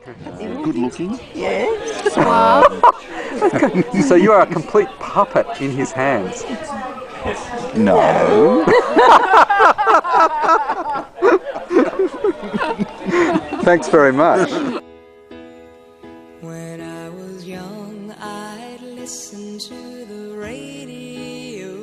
Good looking. Yes. Wow. So you are a complete puppet in his hands. No. Thanks very much. When I was young, I'd listen to the radio,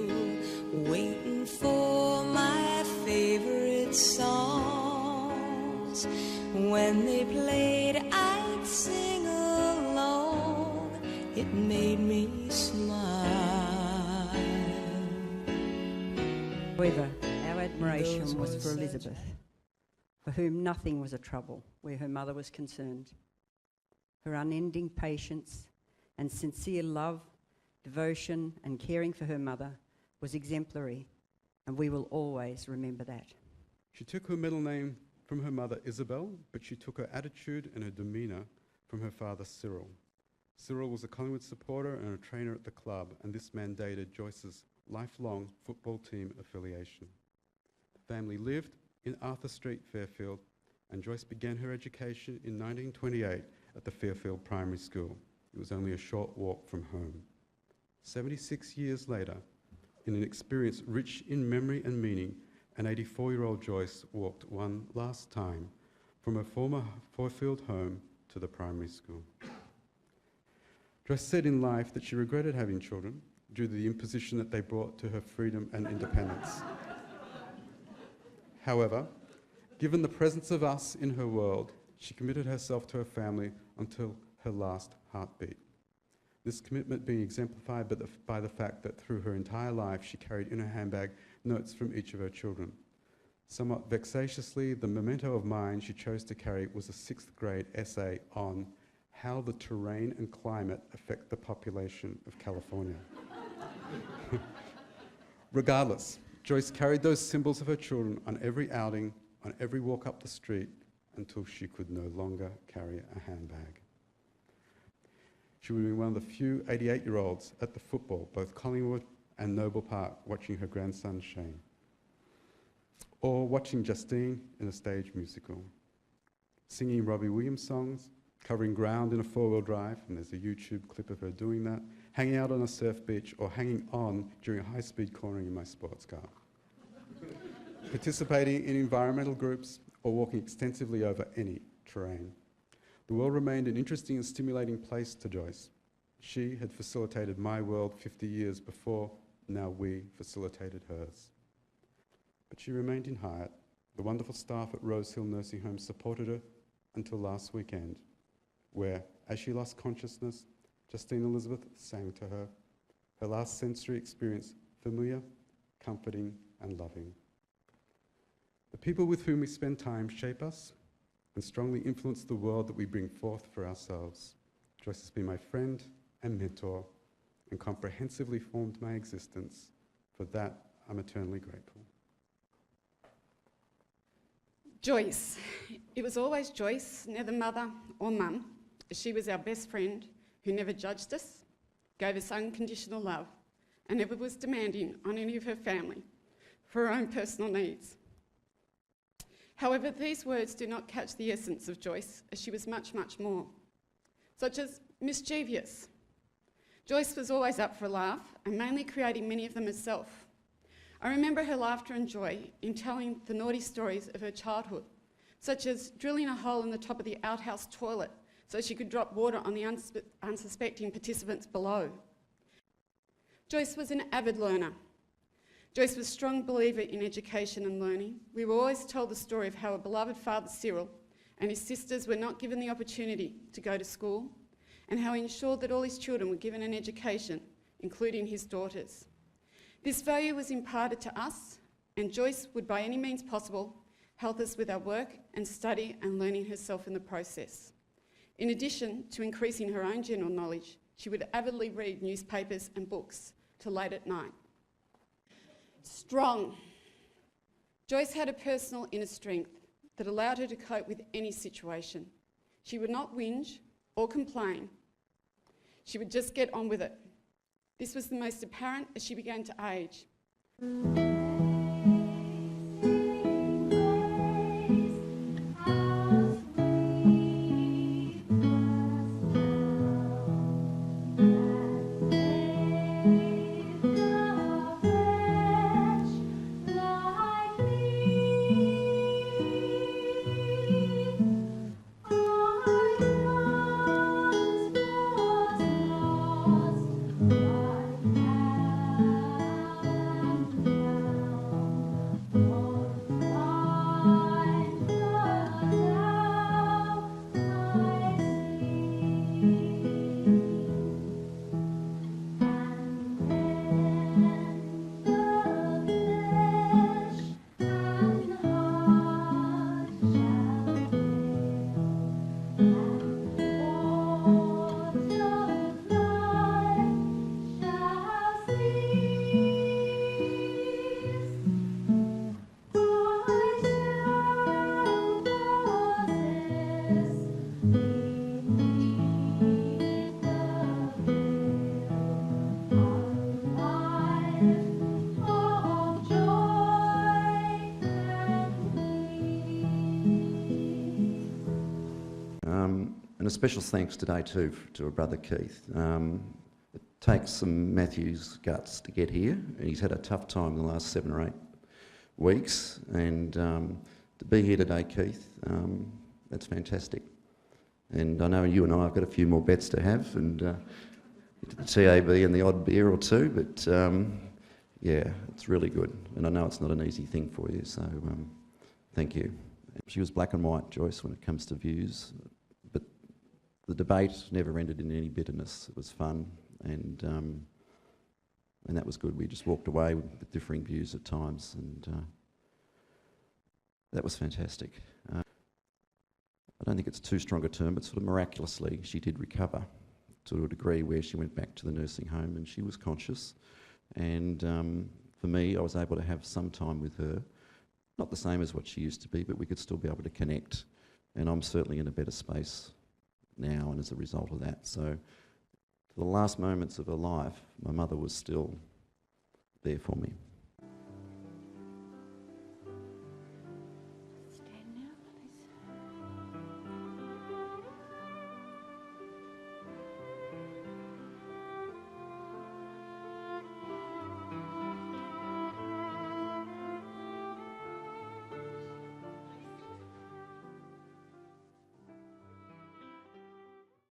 waiting for my favorite songs. When they played, I'd sing along. It made me smile. However, our admiration was for Elizabeth, for whom nothing was a trouble where her mother was concerned. Her unending patience and sincere love, devotion and caring for her mother was exemplary, and we will always remember that. She took her middle name from her mother Isabel, but she took her attitude and her demeanour from her father Cyril. Cyril was a Collingwood supporter and a trainer at the club, and this mandated Joyce's lifelong football team affiliation. The family lived in Arthur Street, Fairfield, and Joyce began her education in 1928 at the Fairfield Primary School. It was only a short walk from home. 76 years later, in an experience rich in memory and meaning, an 84-year-old Joyce walked one last time from her former Fairfield home to the primary school. Joyce said in life that she regretted having children due to the imposition that they brought to her freedom and independence. However, given the presence of us in her world, she committed herself to her family until her last heartbeat. This commitment being exemplified by the fact that through her entire life she carried in her handbag notes from each of her children. Somewhat vexatiously, the memento of mine she chose to carry was a 6th grade essay on how the terrain and climate affect the population of California. Regardless, Joyce carried those symbols of her children on every outing, on every walk up the street, until she could no longer carry a handbag. She would be one of the few 88-year-olds at the football, both Collingwood and Noble Park, watching her grandson Shane, or watching Justine in a stage musical, singing Robbie Williams songs, covering ground in a 4-wheel drive, and there's a YouTube clip of her doing that, hanging out on a surf beach, or hanging on during a high-speed cornering in my sports car, participating in environmental groups, or walking extensively over any terrain. The world remained an interesting and stimulating place to Joyce. She had facilitated my world 50 years before, now we facilitated hers. But she remained in Hyatt. The wonderful staff at Rose Hill Nursing Home supported her until last weekend, where, as she lost consciousness, Justine Elizabeth sang to her, her last sensory experience familiar, comforting, and loving. The people with whom we spend time shape us and strongly influence the world that we bring forth for ourselves. Joyce has been my friend and mentor and comprehensively formed my existence. For that, I'm eternally grateful. Joyce. It was always Joyce, neither mother or mum. She was our best friend who never judged us, gave us unconditional love, and never was demanding on any of her family for her own personal needs. However, these words do not catch the essence of Joyce, as she was much, much more, such as mischievous. Joyce was always up for a laugh and mainly creating many of them herself. I remember her laughter and joy in telling the naughty stories of her childhood, such as drilling a hole in the top of the outhouse toilet so she could drop water on the unsuspecting participants below. Joyce was an avid learner. Joyce was a strong believer in education and learning. We were always told the story of how her beloved father Cyril and his sisters were not given the opportunity to go to school, and how he ensured that all his children were given an education, including his daughters. This value was imparted to us, and Joyce would by any means possible help us with our work and study and learning herself in the process. In addition to increasing her own general knowledge, she would avidly read newspapers and books till late at night. Strong. Joyce had a personal inner strength that allowed her to cope with any situation. She would not whinge or complain. She would just get on with it. This was the most apparent as she began to age. And a special thanks today too to her brother Keith. It takes some Matthew's guts to get here, and he's had a tough time the last 7 or 8 weeks, and to be here today, Keith, that's fantastic. And I know you and I have got a few more bets to have, and the TAB and the odd beer or two, but yeah, it's really good. And I know it's not an easy thing for you, so thank you. She was black and white, Joyce, when it comes to views, but the debate never ended in any bitterness. It was fun, and that was good. We just walked away with differing views at times, and that was fantastic. I don't think it's too strong a term, but sort of miraculously she did recover to a degree where she went back to the nursing home and she was conscious. And for me, I was able to have some time with her. Not the same as what she used to be, but we could still be able to connect. And I'm certainly in a better space now, and as a result of that. So for the last moments of her life, my mother was still there for me.